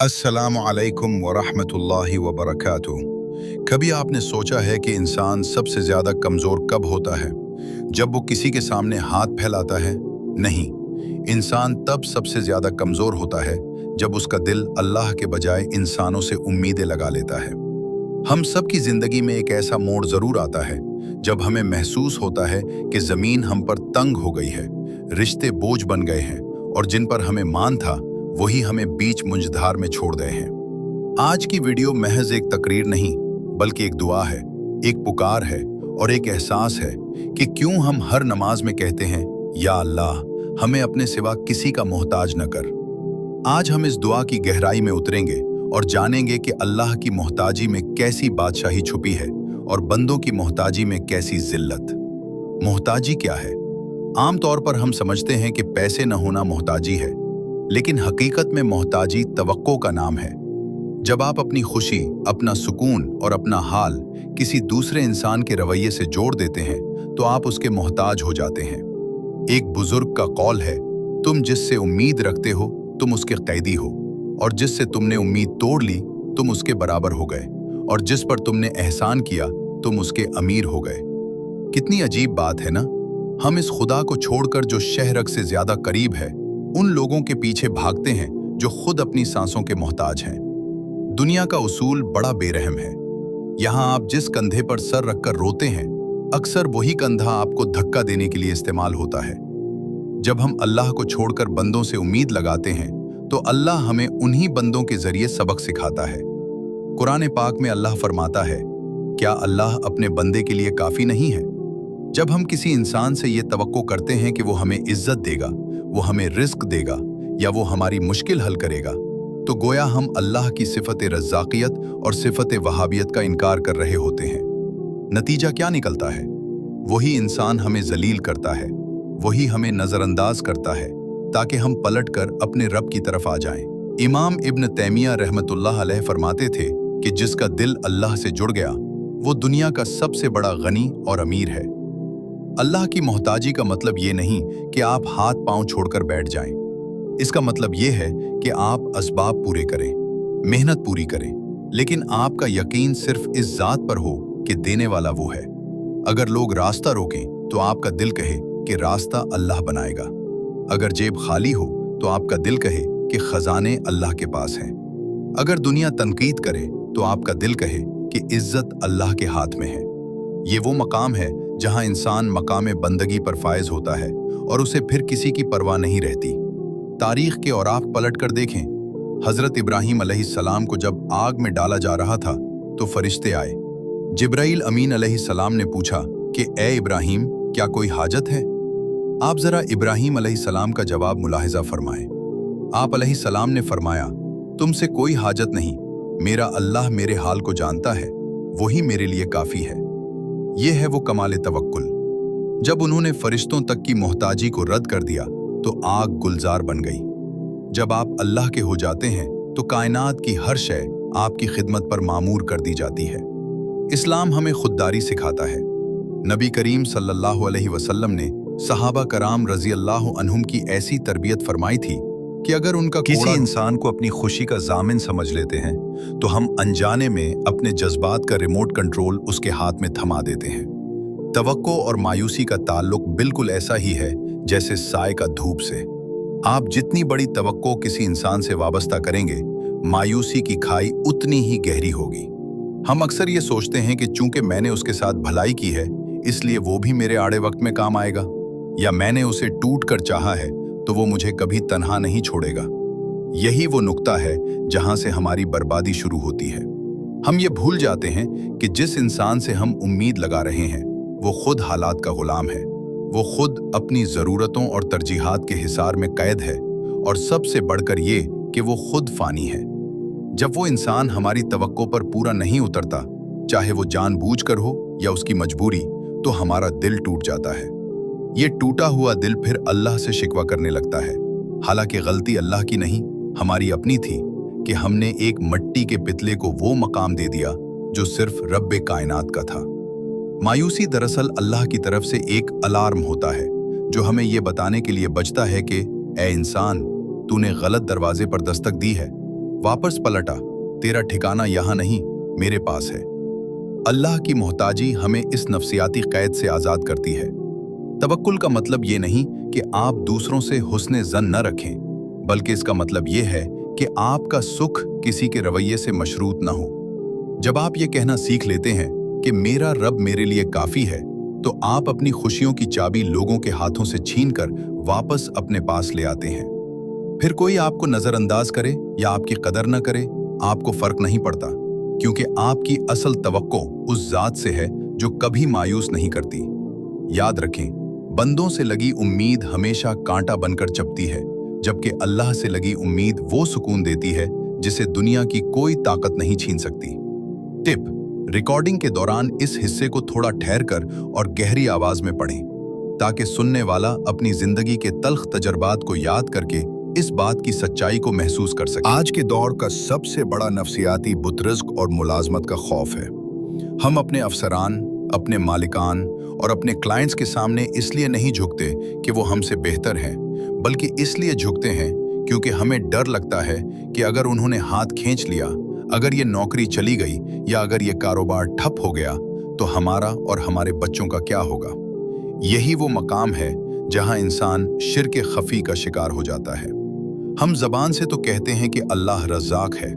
अस्सलामु अलैकुम वरहमतुल्लाहि वबरकातुहू। कभी आपने सोचा है कि इंसान सबसे ज़्यादा कमज़ोर कब होता है? जब वो किसी के सामने हाथ फैलाता है? नहीं, इंसान तब सबसे ज़्यादा कमज़ोर होता है जब उसका दिल अल्लाह के बजाय इंसानों से उम्मीदें लगा लेता है। हम सब की ज़िंदगी में एक ऐसा मोड़ ज़रूर आता है जब हमें महसूस होता है कि ज़मीन हम पर तंग हो गई है, रिश्ते बोझ बन गए हैं और जिन पर हमें मान था वही हमें बीच मुंजधार में छोड़ गए हैं। आज की वीडियो महज एक तकरीर नहीं बल्कि एक दुआ है, एक पुकार है और एक एहसास है कि क्यों हम हर नमाज में कहते हैं, या अल्लाह हमें अपने सिवा किसी का मोहताज न कर। आज हम इस दुआ की गहराई में उतरेंगे और जानेंगे कि अल्लाह की मोहताजी में कैसी बादशाही छुपी है और बंदों की मोहताजी में कैसी जिल्लत। मोहताजी क्या है? आमतौर पर हम समझते हैं कि पैसे न होना मोहताजी है, लेकिन हकीकत में मोहताजी तवक्को का नाम है। जब आप अपनी खुशी, अपना सुकून और अपना हाल किसी दूसरे इंसान के रवैये से जोड़ देते हैं तो आप उसके मोहताज हो जाते हैं। एक बुजुर्ग का कौल है, तुम जिससे उम्मीद रखते हो तुम उसके कैदी हो, और जिससे तुमने उम्मीद तोड़ ली तुम उसके बराबर हो गए, और जिस पर तुमने एहसान किया तुम उसके अमीर हो गए। कितनी अजीब बात है ना? हम इस खुदा को छोड़कर जो शहरक से ज्यादा करीब है उन लोगों के पीछे भागते हैं जो खुद अपनी सांसों के मोहताज हैं। दुनिया का उसूल बड़ा बेरहम है। यहाँ आप जिस कंधे पर सर रखकर रोते हैं अक्सर वही कंधा आपको धक्का देने के लिए इस्तेमाल होता है। जब हम अल्लाह को छोड़कर बंदों से उम्मीद लगाते हैं तो अल्लाह हमें उन्हीं बंदों के जरिए सबक सिखाता है। कुरान पाक में अल्लाह फरमाता है, क्या अल्लाह अपने बंदे के लिए काफी नहीं है? जब हम किसी इंसान से ये तवक्को करते हैं कि वो हमें इज्जत देगा, वो हमें रिस्क देगा या वो हमारी मुश्किल हल करेगा, तो गोया हम अल्लाह की सिफत रज़्ज़ाक़ियत और सिफत वहाबियत का इनकार कर रहे होते हैं। नतीजा क्या निकलता है? वही इंसान हमें जलील करता है, वही हमें नज़रअंदाज करता है ताकि हम पलटकर अपने रब की तरफ आ जाएं। इमाम इब्न तैमिया रहमतुल्लाह अलैह फरमाते थे कि जिसका दिल अल्लाह से जुड़ गया वो दुनिया का सबसे बड़ा गनी और अमीर है। अल्लाह की मोहताजी का मतलब ये नहीं कि आप हाथ पांव छोड़कर बैठ जाएं। इसका मतलब ये है कि आप असबाब पूरे करें, मेहनत पूरी करें, लेकिन आपका यकीन सिर्फ इस जात पर हो कि देने वाला वो है। अगर लोग रास्ता रोकें तो आपका दिल कहे कि रास्ता अल्लाह बनाएगा। अगर जेब खाली हो तो आपका दिल कहे कि खजाने अल्लाह के पास हैं। अगर दुनिया तनकीद करे तो आपका दिल कहे कि इज्जत अल्लाह के हाथ में है। ये वो मकाम है जहां इंसान मकाम बंदगी पर फायज होता है और उसे फिर किसी की परवाह नहीं रहती। तारीख के औराक पलट कर देखें, हजरत इब्राहीम अलैहिस्सलाम को जब आग में डाला जा रहा था तो फरिश्ते आए। जिब्राईल अमीन अलैहिस्सलाम ने पूछा कि ए इब्राहीम, क्या कोई हाजत है? आप जरा इब्राहीम अलैहिस्सलाम का जवाब मुलाहिजा फरमाएं। आप अलैहिस्सलाम ने फरमाया, तुमसे कोई हाजत नहीं, मेरा अल्लाह मेरे हाल को जानता है, वही मेरे लिए काफी है। ये है वो कमाल तवक्कुल। जब उन्होंने फरिश्तों तक की मोहताजी को रद्द कर दिया तो आग गुलजार बन गई। जब आप अल्लाह के हो जाते हैं तो कायनात की हर शय आपकी खिदमत पर मामूर कर दी जाती है। इस्लाम हमें खुददारी सिखाता है। नबी करीम सल्लल्लाहु अलैहि वसल्लम ने सहाबा कराम रजी अल्लाह अन्हुम की ऐसी तरबियत फरमाई थी कि अगर उनका किसी इंसान को अपनी खुशी का जामिन समझ लेते हैं तो हम अनजाने में अपने जज्बात का रिमोट कंट्रोल उसके हाथ में थमा देते हैं। तवक्को और मायूसी का ताल्लुक बिल्कुल ऐसा ही है जैसे साए का धूप से। आप जितनी बड़ी तवक्को किसी इंसान से वाबस्ता करेंगे, मायूसी की खाई उतनी ही गहरी होगी। हम अक्सर ये सोचते हैं कि चूंकि मैंने उसके साथ भलाई की है इसलिए वो भी मेरे आड़े वक्त में काम आएगा, या मैंने उसे टूट कर चाहा है तो वो मुझे कभी तन्हा नहीं छोड़ेगा। यही वो नुक्ता है जहां से हमारी बर्बादी शुरू होती है। हम ये भूल जाते हैं कि जिस इंसान से हम उम्मीद लगा रहे हैं वो खुद हालात का गुलाम है। वो खुद अपनी ज़रूरतों और तरजीहात के हिसार में कैद है, और सबसे बढ़कर ये कि वो खुद फानी है। जब वो इंसान हमारी तवक्को पर पूरा नहीं उतरता, चाहे वो जानबूझकर हो या उसकी मजबूरी, तो हमारा दिल टूट जाता है। ये टूटा हुआ दिल फिर अल्लाह से शिकवा करने लगता है। हालांकि गलती अल्लाह की नहीं, हमारी अपनी थी कि हमने एक मट्टी के पितले को वो मकाम दे दिया जो सिर्फ रब्बे कायनात का था। मायूसी दरअसल अल्लाह की तरफ से एक अलार्म होता है जो हमें ये बताने के लिए बजता है कि ए इंसान, तूने गलत दरवाजे पर दस्तक दी है। वापस पलटा, तेरा ठिकाना यहाँ नहीं, मेरे पास है। अल्लाह की मोहताजी हमें इस नफ्सियाती कैद से आज़ाद करती है। तवक्कुल का मतलब ये नहीं कि आप दूसरों से हुस्ने ज़न न रखें, बल्कि इसका मतलब ये है कि आपका सुख किसी के रवैये से मशरूत न हो। जब आप ये कहना सीख लेते हैं कि मेरा रब मेरे लिए काफ़ी है, तो आप अपनी खुशियों की चाबी लोगों के हाथों से छीनकर वापस अपने पास ले आते हैं। फिर कोई आपको नज़रअंदाज करे या आपकी कदर न करे, आपको फ़र्क नहीं पड़ता, क्योंकि आपकी असल तवक्को उस ज़ात से है जो कभी मायूस नहीं करती। याद रखें, बंदों से लगी उम्मीद हमेशा कांटा बनकर चबती है, जबकि अल्लाह से लगी उम्मीद वो सुकून देती है जिसे दुनिया की कोई ताकत नहीं छीन सकती। टिप: रिकॉर्डिंग के दौरान इस हिस्से को थोड़ा ठहर कर और गहरी आवाज में पढ़ें, ताकि सुनने वाला अपनी जिंदगी के तल्ख तजर्बात को याद करके इस बात की सच्चाई को महसूस कर सके। आज के दौर का सबसे बड़ा नफ्सियाती बुतरिज़्क और मुलाजमत का खौफ है। हम अपने अफसरान, अपने मालिकान और अपने क्लाइंट्स के सामने इसलिए नहीं झुकते कि वो हमसे बेहतर हैं, बल्कि इसलिए झुकते हैं क्योंकि हमें डर लगता है कि अगर उन्होंने हाथ खींच लिया, अगर ये नौकरी चली गई या अगर ये कारोबार ठप हो गया, तो हमारा और हमारे बच्चों का क्या होगा। यही वो मकाम है जहां इंसान शिर्क खफी का शिकार हो जाता है। हम जबान से तो कहते हैं कि अल्लाह रज़्ज़ाक है,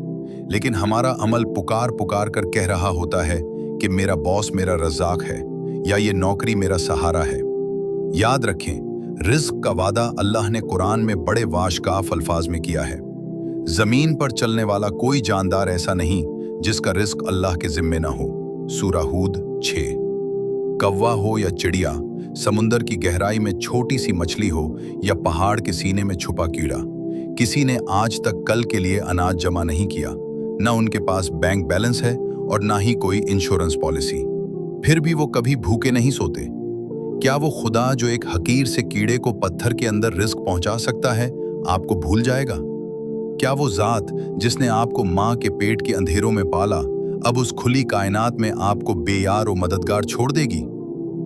लेकिन हमारा अमल पुकार पुकार कर कह रहा होता है कि मेरा बॉस मेरा रज़्ज़ाक है या ये नौकरी मेरा सहारा है। याद रखें, रिज़्क़ का वादा अल्लाह ने कुरान में बड़े वाशकाफ अल्फाज में किया है। ज़मीन पर चलने वाला कोई जानदार ऐसा नहीं जिसका रिज़्क़ अल्लाह के ज़िम्मे ना हो। सूरा हूद 6। कौवा हो या चिड़िया, समुंदर की गहराई में छोटी सी मछली हो या पहाड़ के सीने में छुपा कीड़ा, किसी ने आज तक कल के लिए अनाज जमा नहीं किया। न उनके पास बैंक बैलेंस है और ना ही कोई इंश्योरेंस पॉलिसी। फिर भी वो कभी भूखे नहीं सोते। क्या वो खुदा जो एक हकीर से कीड़े को पत्थर के अंदर रिस्क पहुंचा सकता है, आपको भूल जाएगा? क्या वो ज़ात जिसने आपको माँ के पेट के अंधेरों में पाला, अब उस खुली कायनात में आपको बेयार और मददगार छोड़ देगी?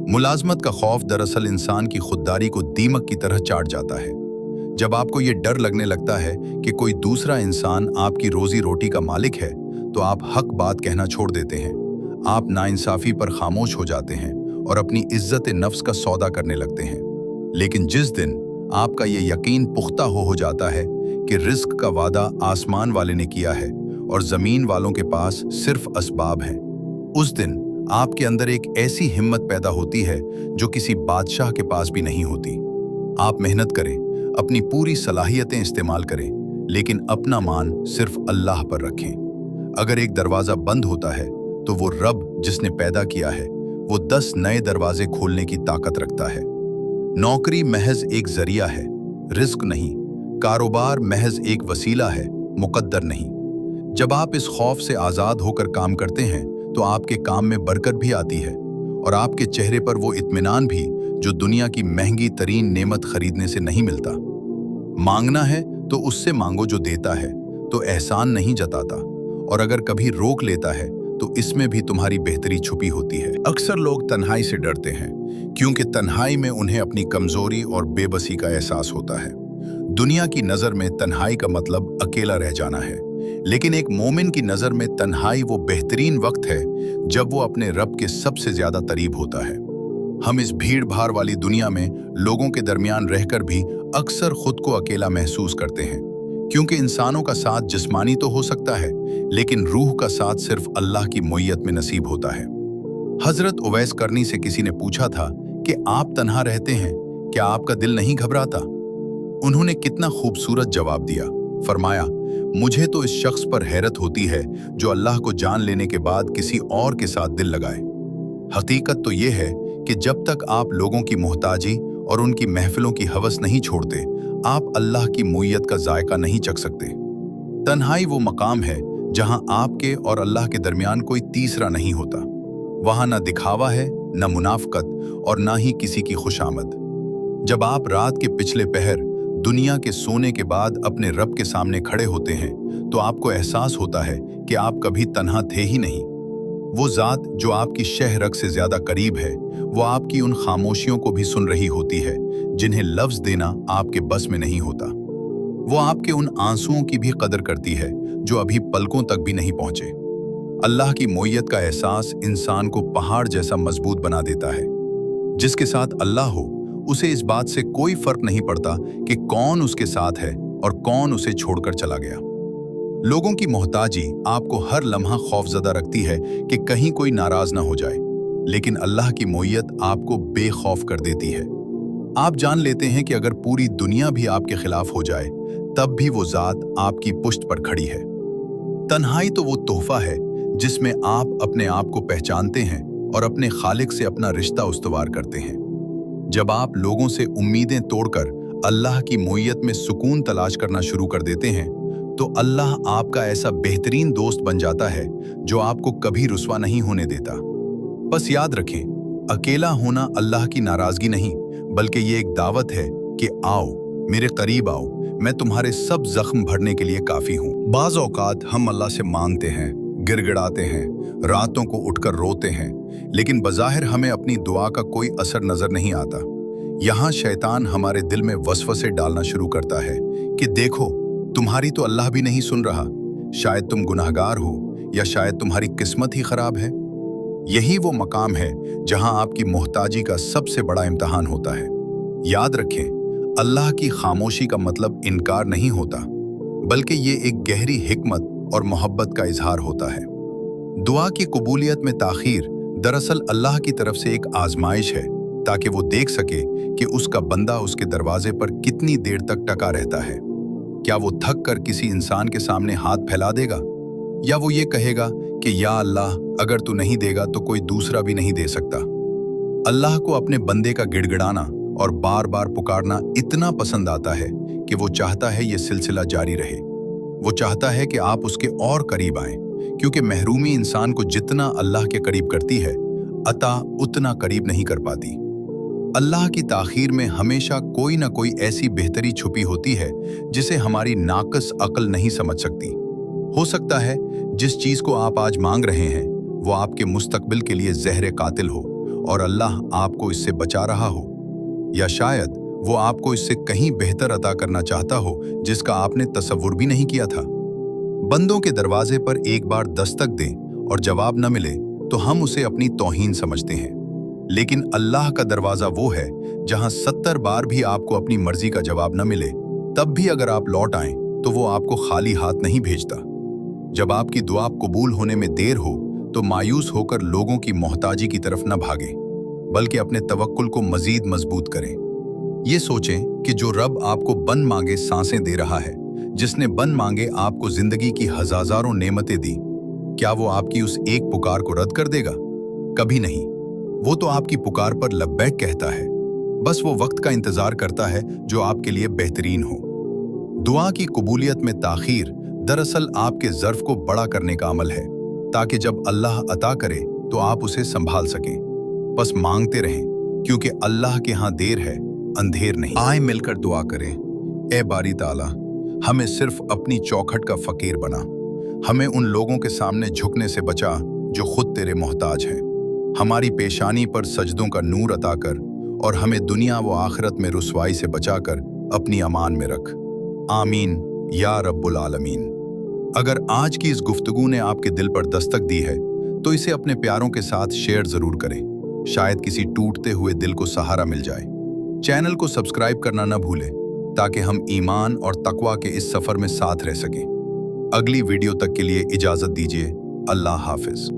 मुलाजमत का खौफ दरअसल इंसान की खुददारी को दीमक की तरह चाट जाता है। जब आपको ये डर लगने लगता है कि कोई दूसरा इंसान आपकी रोजी रोटी का मालिक है, तो आप हक बात कहना छोड़ देते हैं। आप नाइंसाफी पर खामोश हो जाते हैं और अपनी इज्जत नफ्स का सौदा करने लगते हैं। लेकिन जिस दिन आपका ये यकीन पुख्ता हो जाता है कि रिस्क का वादा आसमान वाले ने किया है और जमीन वालों के पास सिर्फ असबाब हैं, उस दिन आपके अंदर एक ऐसी हिम्मत पैदा होती है जो किसी बादशाह के पास भी नहीं होती। आप मेहनत करें, अपनी पूरी सलाहियतें इस्तेमाल करें, लेकिन अपना मान सिर्फ अल्लाह पर रखें। अगर एक दरवाजा बंद होता है तो वो रब जिसने पैदा किया है वो 10 नए दरवाजे खोलने की ताकत रखता है। नौकरी महज एक जरिया है, रिस्क नहीं। कारोबार महज एक वसीला है, मुकद्दर नहीं। जब आप इस खौफ से आज़ाद होकर काम करते हैं तो आपके काम में बरकत भी आती है और आपके चेहरे पर वो इत्मीनान भी जो दुनिया की महंगी तरीन नेमत खरीदने से नहीं मिलता। मांगना है तो उससे मांगो जो देता है, तो एहसान नहीं जताता, और अगर कभी रोक लेता है तो इसमें भी तुम्हारी बेहतरी छुपी होती है। अक्सर लोग तन्हाई से डरते हैं क्योंकि तन्हाई में उन्हें अपनी कमजोरी और बेबसी का एहसास होता है। दुनिया की नज़र में तन्हाई का मतलब अकेला रह जाना है, लेकिन एक मोमिन की नज़र में तन्हाई वो बेहतरीन वक्त है जब वो अपने रब के सबसे ज्यादा करीब होता है। हम इस भीड़ भाड़ वाली दुनिया में लोगों के दरमियान रहकर भी अक्सर खुद को अकेला महसूस करते हैं, क्योंकि इंसानों का साथ जिस्मानी तो हो सकता है, लेकिन रूह का साथ सिर्फ अल्लाह की मोयत में नसीब होता है। हजरत उवैस करनी से किसी ने पूछा था कि आप तन्हा रहते हैं, क्या आपका दिल नहीं घबराता? उन्होंने कितना खूबसूरत जवाब दिया। फरमाया, मुझे तो इस शख्स पर हैरत होती है जो अल्लाह को जान लेने के बाद किसी और के साथ दिल लगाए। हकीकत तो ये है कि जब तक आप लोगों की मोहताजी और उनकी महफिलों की हवस नहीं छोड़ते, आप अल्लाह की मोयत का जायका नहीं चख सकते। तन्हाई वो मकाम है जहां आपके और अल्लाह के दरमियान कोई तीसरा नहीं होता। वहां ना दिखावा है, ना मुनाफकत और ना ही किसी की खुशामद। जब आप रात के पिछले पहर दुनिया के सोने के बाद अपने रब के सामने खड़े होते हैं, तो आपको एहसास होता है कि आप कभी तन्हा थे ही नहीं। वो ज़ात जो आपकी शह रग से ज्यादा करीब है, वो आपकी उन खामोशियों को भी सुन रही होती है जिन्हें लफ्ज देना आपके बस में नहीं होता। वो आपके उन आंसुओं की भी कदर करती है जो अभी पलकों तक भी नहीं पहुंचे। अल्लाह की मोइयत का एहसास इंसान को पहाड़ जैसा मजबूत बना देता है। जिसके साथ अल्लाह हो, उसे इस बात से कोई फर्क नहीं पड़ता कि कौन उसके साथ है और कौन उसे छोड़कर चला गया। लोगों की मोहताजी आपको हर लम्हा खौफजदा रखती है कि कहीं कोई नाराज ना हो जाए, लेकिन अल्लाह की मोइयत आपको बेखौफ कर देती है। आप जान लेते हैं कि अगर पूरी दुनिया भी आपके खिलाफ हो जाए, तब भी वो जात आपकी पुश्त पर खड़ी है। तन्हाई तो वो तोहफा है जिसमें आप अपने आप को पहचानते हैं और अपने खालिक से अपना रिश्ता उस्तवार करते हैं। जब आप लोगों से उम्मीदें तोड़कर अल्लाह की मोइयत में सुकून तलाश करना शुरू कर देते हैं, तो अल्लाह आपका ऐसा बेहतरीन दोस्त बन जाता है जो आपको कभी रुस्वा नहीं होने देता। बस याद रखें, अकेला होना अल्लाह की नाराजगी नहीं, बल्कि ये एक दावत है कि आओ, मेरे करीब आओ, मैं तुम्हारे सब जख्म भरने के लिए काफी हूँ। बाज़ औकात हम अल्लाह से मांगते हैं, गिड़गिड़ाते हैं, रातों को उठकर रोते हैं, लेकिन बज़ाहिर हमें अपनी दुआ का कोई असर नजर नहीं आता। यहाँ शैतान हमारे दिल में वसवसे डालना शुरू करता है कि देखो, तुम्हारी तो अल्लाह भी नहीं सुन रहा, शायद तुम गुनाहगार हो या शायद तुम्हारी किस्मत ही खराब है। यही वो मकाम है जहां आपकी मोहताजी का सबसे बड़ा इम्तिहान होता है। याद रखें, अल्लाह की खामोशी का मतलब इनकार नहीं होता, बल्कि ये एक गहरी हिकमत और मोहब्बत का इजहार होता है। दुआ की कबूलियत में ताखीर दरअसल अल्लाह की तरफ से एक आजमाइश है, ताकि वो देख सके कि उसका बंदा उसके दरवाजे पर कितनी देर तक टका रहता है। क्या वो थक कर किसी इंसान के सामने हाथ फैला देगा, या वो ये कहेगा कि या अल्लाह, अगर तू नहीं देगा तो कोई दूसरा भी नहीं दे सकता। अल्लाह को अपने बंदे का गिड़गिड़ाना और बार बार पुकारना इतना पसंद आता है कि वो चाहता है ये सिलसिला जारी रहे। वो चाहता है कि आप उसके और करीब आएं, क्योंकि महरूमी इंसान को जितना अल्लाह के करीब करती है, अता उतना करीब नहीं कर पाती। अल्लाह की ताखीर में हमेशा कोई ना कोई ऐसी बेहतरी छुपी होती है जिसे हमारी नाकस अक्ल नहीं समझ सकती। हो सकता है जिस चीज को आप आज मांग रहे हैं वो आपके मुस्तकबिल के लिए ज़हर कातिल हो और अल्लाह आपको इससे बचा रहा हो, या शायद वो आपको इससे कहीं बेहतर अता करना चाहता हो जिसका आपने तसव्वुर भी नहीं किया था। बंदों के दरवाजे पर एक बार दस्तक दें और जवाब न मिले तो हम उसे अपनी तौहीन समझते हैं, लेकिन अल्लाह का दरवाजा वो है जहां 70 बार भी आपको अपनी मर्जी का जवाब न मिले, तब भी अगर आप लौट आएं तो वो आपको खाली हाथ नहीं भेजता। जब आपकी दुआ कबूल होने में देर हो तो मायूस होकर लोगों की मोहताजी की तरफ न भागें, बल्कि अपने तवक्कुल को मजीद मजबूत करें। ये सोचें कि जो रब आपको बन मांगे सांसें दे रहा है, जिसने बन मांगे आपको जिंदगी की हजारों नेमतें दी, क्या वो आपकी उस एक पुकार को रद्द कर देगा? कभी नहीं। वो तो आपकी पुकार पर लब्बैक कहता है, बस वो वक्त का इंतजार करता है जो आपके लिए बेहतरीन हो। दुआ की कबूलियत में ताखीर दरअसल आपके ज़र्फ को बड़ा करने का अमल है, ताकि जब अल्लाह अता करे तो आप उसे संभाल सकें। बस मांगते रहें, क्योंकि अल्लाह के यहाँ देर है, अंधेर नहीं। आए मिलकर दुआ करें, ए बारी ताला, हमें सिर्फ अपनी चौखट का फकीर बना, हमें उन लोगों के सामने झुकने से बचा जो खुद तेरे मोहताज हैं। हमारी पेशानी पर सजदों का नूर अता कर और हमें दुनिया व आखिरत में रुसवाई से बचाकर अपनी अमान में रख। आमीन या रब्बुल आलमीन। अगर आज की इस गुफ्तगू ने आपके दिल पर दस्तक दी है तो इसे अपने प्यारों के साथ शेयर जरूर करें, शायद किसी टूटते हुए दिल को सहारा मिल जाए। चैनल को सब्सक्राइब करना न भूलें ताकि हम ईमान और तकवा के इस सफर में साथ रह सकें। अगली वीडियो तक के लिए इजाजत दीजिए। अल्लाह हाफिज।